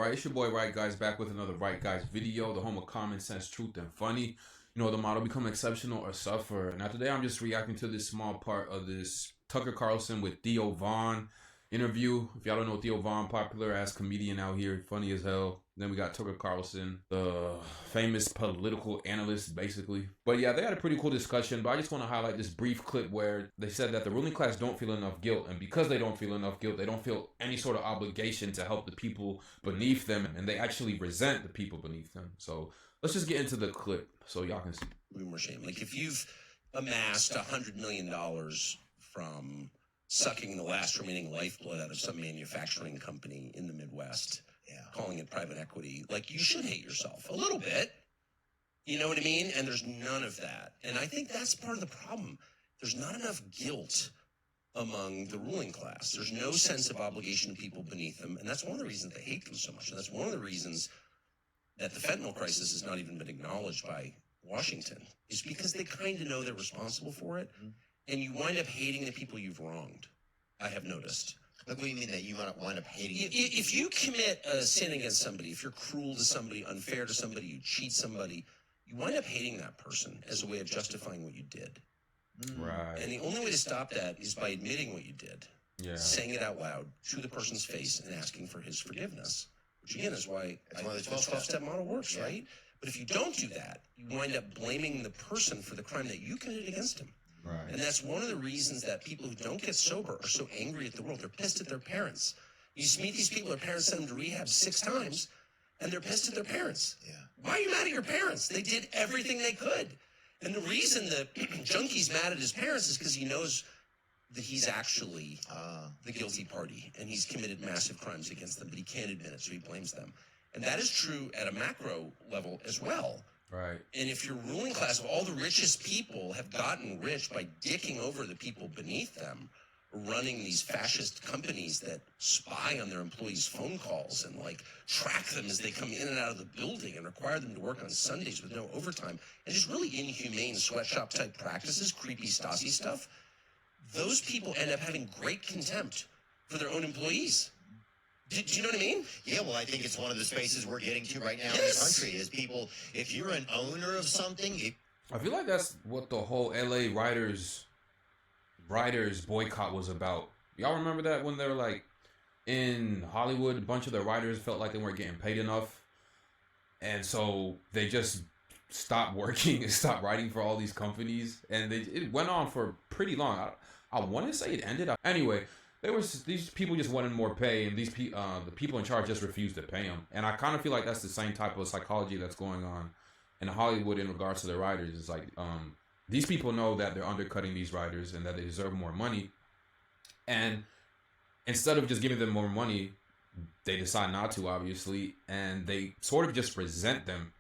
Alright, it's your boy Right Guys back with another Right Guys video, the home of common sense, truth, and funny. You know, the motto, become exceptional or suffer. Now today I'm just reacting to this small part of this Tucker Carlson with Theo interview. If y'all don't know Theo popular ass comedian out here, funny as hell. Then we got Tucker Carlson, the famous political analyst, basically. But yeah, they had a pretty cool discussion, but I just want to highlight this brief clip where they said that the ruling class don't feel enough guilt, and because they don't feel enough guilt, they don't feel any sort of obligation to help the people beneath them, and they actually resent the people beneath them. So let's just get into the clip so y'all can see. More shame. Like if you've amassed $100 million from sucking the last remaining lifeblood out of some manufacturing company in the Midwest, calling it private equity, like you should hate yourself a little bit. You know what I mean? And there's none of that. And I think that's part of the problem. There's not enough guilt among the ruling class. There's no sense of obligation to people beneath them. And that's one of the reasons they hate them so much. And that's one of the reasons that the fentanyl crisis has not even been acknowledged by Washington, is because they kind of know they're responsible for it. And you wind up hating the people you've wronged, I have noticed. Like, what do you mean that you wind up hating? If you commit a sin against somebody, if you're cruel to somebody, unfair to somebody, you cheat somebody, you wind up hating that person as a way of justifying what you did. Right. And the only way to stop that is by admitting what you did, saying it out loud to the person's face and asking for his forgiveness, which again is why the 12-step model works, right? But if you don't do that, you wind up blaming the person for the crime that you committed against him. Right. And that's one of the reasons that people who don't get sober are so angry at the world. They're pissed at their parents. You meet these people, their parents send them to rehab 6 times, and they're pissed at their parents. Yeah. Why are you mad at your parents? They did everything they could. And the reason the junkie's mad at his parents is because he knows that he's actually the guilty party, and he's committed massive crimes against them, but he can't admit it, so he blames them. And that is true at a macro level as well. Right. And if your ruling class of all the richest people have gotten rich by dicking over the people beneath them, running these fascist companies that spy on their employees' phone calls and like track them as they come in and out of the building and require them to work on Sundays with no overtime, and just really inhumane sweatshop type practices, creepy Stasi stuff, those people end up having great contempt for their own employees. Do you know what I mean? Yeah, well, I think it's one of the spaces we're getting to right now in the country is people, if you're an owner of something... I feel like that's what the whole LA writers boycott was about. Y'all remember that when they were like in Hollywood, a bunch of the writers felt like they weren't getting paid enough. And so they just stopped working and stopped writing for all these companies. And it went on for pretty long. I want to say it ended up. Anyway, these people just wanted more pay, and the people in charge just refused to pay them. And I kind of feel like that's the same type of psychology that's going on in Hollywood in regards to the writers. It's like these people know that they're undercutting these writers and that they deserve more money, and instead of just giving them more money, they decide not to, obviously, and they sort of just resent them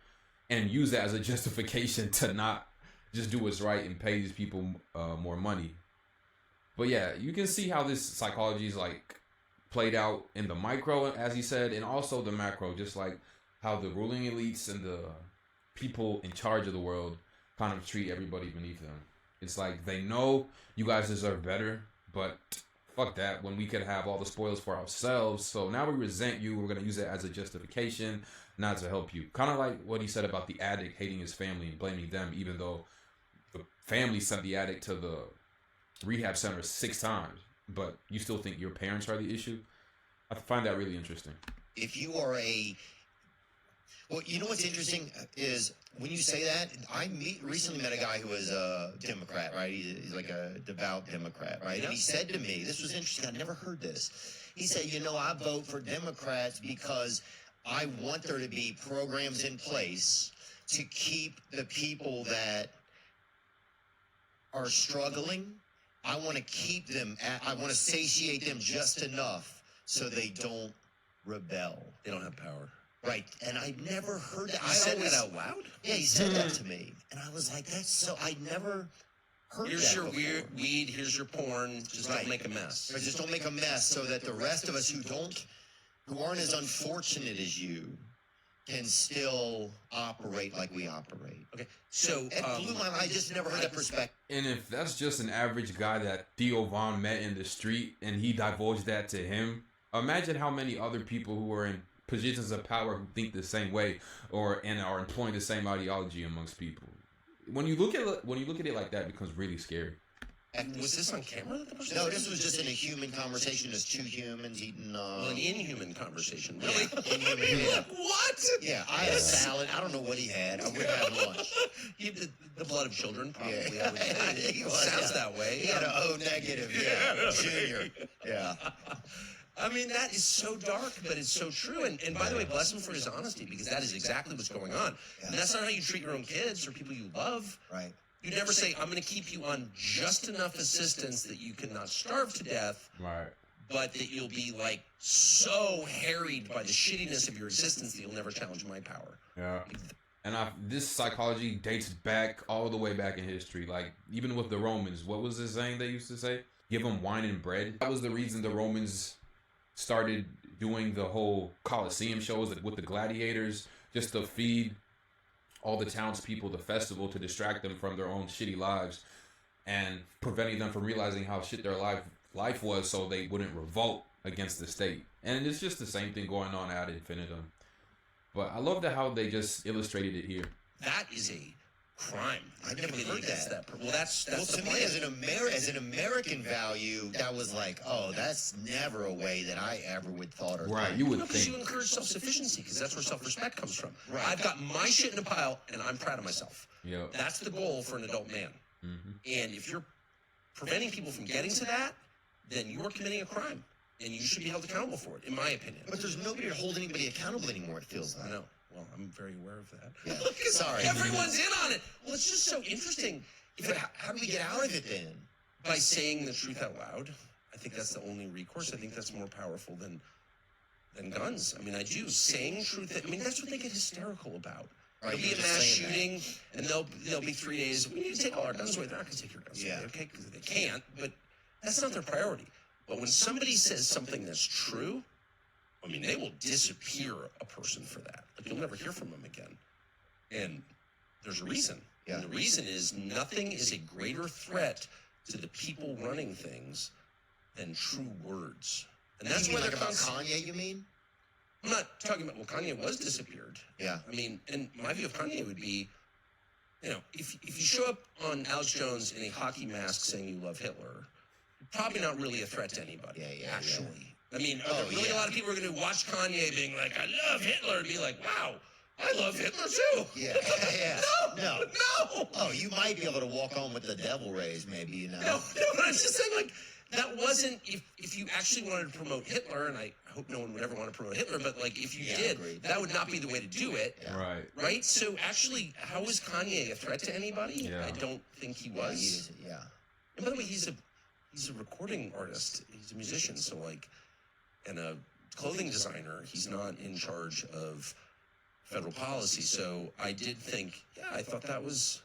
and use that as a justification to not just do what's right and pay these people more money. But yeah, you can see how this psychology is like played out in the micro, as he said, and also the macro, just like how the ruling elites and the people in charge of the world kind of treat everybody beneath them. It's like they know you guys deserve better, but fuck that, when we could have all the spoils for ourselves. So now we resent you. We're going to use it as a justification, not to help you. Kind of like what he said about the addict hating his family and blaming them, even though the family sent the addict to the rehab center 6 times, but you still think your parents are the issue. I find that really interesting. If you are well, you know what's interesting is when you say that, I recently met a guy who was a Democrat, right? He's like a devout Democrat, right? And he said to me, this was interesting, I'd never heard this. He said, I vote for Democrats because I want there to be programs in place to keep the people that are struggling. I want to keep them, I want to satiate them just enough so they don't rebel. They don't have power. Right, and I never heard that. He said that out loud? Yeah, he said that to me. And I was like, that's so, I never heard here's that your before. weird weed, here's your porn, just don't make a mess. Or just don't make a mess so that the rest of us who aren't as unfortunate as you can still operate like we operate. Okay, so it blew my mind. I just never heard that perspective. And if that's just an average guy that Theo met in the street and he divulged that to him, imagine how many other people who were in positions of power who think the same way and are employing the same ideology amongst people. When you look at it like that, it becomes really scary. And was this on camera? No, this was just in a human conversation. As two humans eating. Well, an inhuman conversation, really? Yeah, inhuman, yeah. What? Yeah, I had a salad. I don't know what he had. I would have lunch. He did the blood of children, probably. Yeah. I would He was, sounds yeah. that way. He had an O negative. Yeah, junior. Yeah. I mean, that is so dark, but it's so true. And by the way, bless him for his honesty, because that is exactly what's going on. And that's not how you treat your own kids or people you love. Right. You never say, I'm going to keep you on just enough assistance that you cannot starve to death, Right. but that you'll be, like, so harried by the shittiness of your existence that you'll never challenge my power. Yeah. And this psychology dates back all the way back in history. Like, even with the Romans, what was the saying they used to say? Give them wine and bread. That was the reason the Romans started doing the whole Colosseum shows with the gladiators, just to feed all the townspeople the festival, to distract them from their own shitty lives and preventing them from realizing how shit their life was, so they wouldn't revolt against the state. And it's just the same thing going on ad infinitum. But I love how they just illustrated it here. That is a crime. I never heard that. Well, that's Well, the to me, plan. as an American value, that was like, oh, that's never a way that I ever would thought or Right, think. you would Because you think. encourage self-sufficiency, because that's where self-respect comes from. Right. I've got my shit in a pile, and I'm proud of myself. Yeah. That's the goal for an adult man. Mm-hmm. And if you're preventing people from getting to that, then you're committing a crime, and you should be held accountable for it, in my opinion. But there's nobody to hold anybody accountable anymore, it feels like. I know. Well, I'm very aware of that. Yeah. Because Sorry. everyone's in on it. Well, it's just so interesting. But how do we get out of it then? By saying the truth out loud, I think that's the only recourse. I think that's more powerful than guns. I mean, I do. Saying truth. I mean, that's what they get hysterical about. Right, There'll be you're a just mass saying shooting, and there'll be 3 days. We need to take all our guns away. They're not going to take your guns away, okay? Because they can't. But that's not their priority. But when somebody says something that's true, I mean, they will disappear a person for that. Like, you'll never hear from them again. And there's a reason. Yeah. And the reason is nothing is a greater threat to the people running things than true words. And that's you mean why like they're about Kanye, you mean? I'm not talking about, well, Kanye was disappeared. Yeah. I mean, and my view of Kanye would be, you know, if you show up on Alex Jones in a hockey mask saying you love Hitler, you're probably not really a threat to anybody, actually. I mean, are there really a lot of people who are going to watch Kanye being like, I love Hitler, and be like, wow, I love Hitler too? Yeah, yeah. No. Oh, you might be able to walk on with the devil rays, maybe, you know. No, but I'm just saying, like, that wasn't, if you actually wanted to promote Hitler, and I hope no one would ever want to promote Hitler, but, like, if you did, agreed. that would not be the way to do it. Yeah. Right? So, actually, how was Kanye a threat to anybody? Yeah. I don't think he Yeah, was. yeah. And by the way, he's a recording artist. He's a musician, so, like, and a clothing designer. He's not in charge of federal policy. So I did think, I thought that was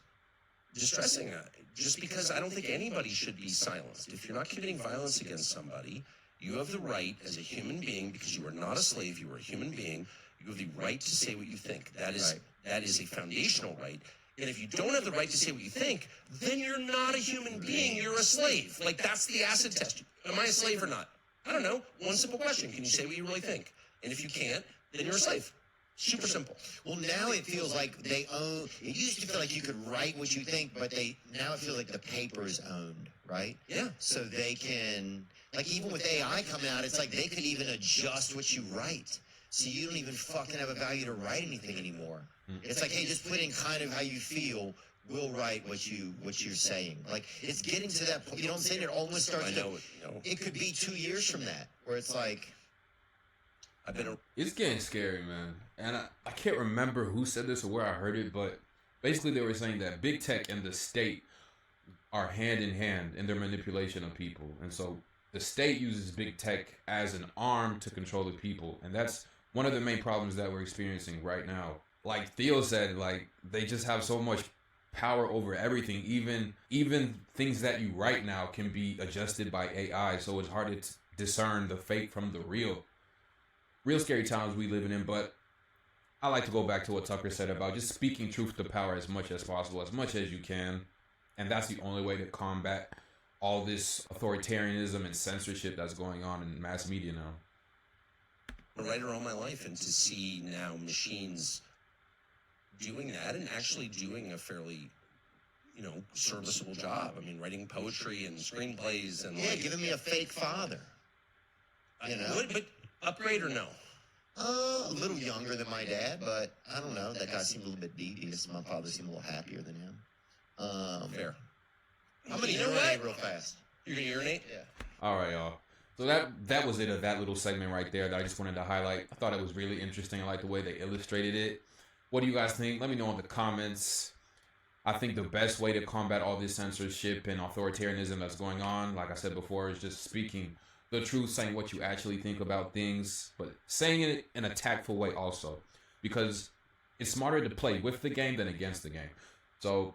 distressing. Just because I don't think anybody should be silenced. If you're not committing violence against somebody, you have the right as a human being, because you are not a slave, you are a human being, you have the right to say what you think. That is a foundational right. And if you don't have the right to say what you think, then you're not a human being, you're a slave. Like, that's the acid test. Am I a slave or not? I don't know. One simple question. Can you say what you really think? And if you can't, then you're a slave. Super simple. Well, now it feels like they own. It used to feel like you could write what you think, but now it feels like the paper is owned, right? Yeah. So they can, like, even with AI coming out, it's like they could even adjust what you write. So you don't even fucking have a value to write anything anymore. It's like, hey, just put in kind of how you feel. We'll write what you're saying. Like, it's getting to that point. You know what I'm saying? It almost starts. I know. It could be 2 years from that, where it's like. It's getting scary, man. And I can't remember who said this or where I heard it, but basically they were saying that big tech and the state are hand in hand in their manipulation of people. And so the state uses big tech as an arm to control the people. And that's one of the main problems that we're experiencing right now. Like Theo said, like, they just have so much power over everything. Even things that you write now can be adjusted by AI, so it's hard to discern the fake from the real scary times we living in. But I like to go back to what Tucker said about just speaking truth to power as much as possible, as much as you can. And that's the only way to combat all this authoritarianism and censorship that's going on in mass media now. I'm a writer all my life, and to see now machines doing that and actually doing a fairly, serviceable job. I mean, writing poetry and screenplays and giving me a fake father. But upgrade or no? A little younger than my dad, but I don't know. That guy seemed a little bit devious. My father seemed a little happier than him. Fair. I'm gonna urinate real fast. You're gonna urinate? Yeah. All right, y'all. So that was it of that little segment right there that I just wanted to highlight. I thought it was really interesting. I like the way they illustrated it. What do you guys think? Let me know in the comments. I think the best way to combat all this censorship and authoritarianism that's going on, like I said before, is just speaking the truth, saying what you actually think about things, but saying it in a tactful way also, because it's smarter to play with the game than against the game. So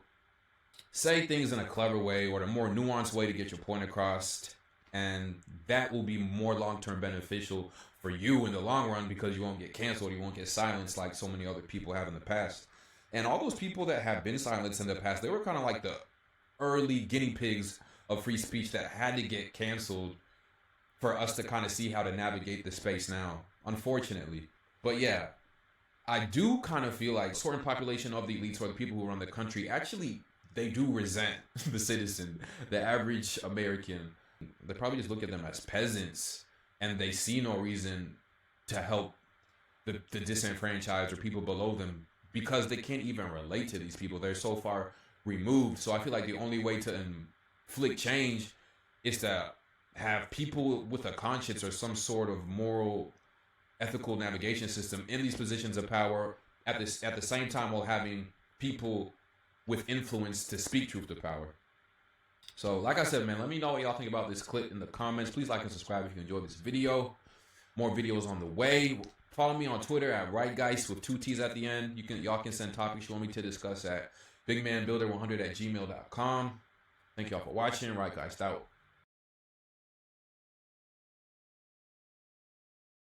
say things in a clever way or a more nuanced way to get your point across, and that will be more long-term beneficial for you in the long run, because you won't get canceled, you won't get silenced like so many other people have in the past. And all those people that have been silenced in the past, they were kind of like the early guinea pigs of free speech that had to get canceled for us to kind of see how to navigate the space now, unfortunately. But yeah, I do kind of feel like certain population of the elites or the people who run the country, actually, they do resent the citizen, the average American. They probably just look at them as peasants, and they see no reason to help the disenfranchised or people below them, because they can't even relate to these people. They're so far removed. So I feel like the only way to inflict change is to have people with a conscience or some sort of moral, ethical navigation system in these positions of power at the same time, while having people with influence to speak truth to power. So like I said, man, let me know what y'all think about this clip in the comments. Please like and subscribe if you enjoyed this video. More videos on the way. Follow me on Twitter at RightGeist with 2 T's at the end. Y'all can send topics you want me to discuss at bigmanbuilder100@gmail.com. Thank y'all for watching. RightGeist out.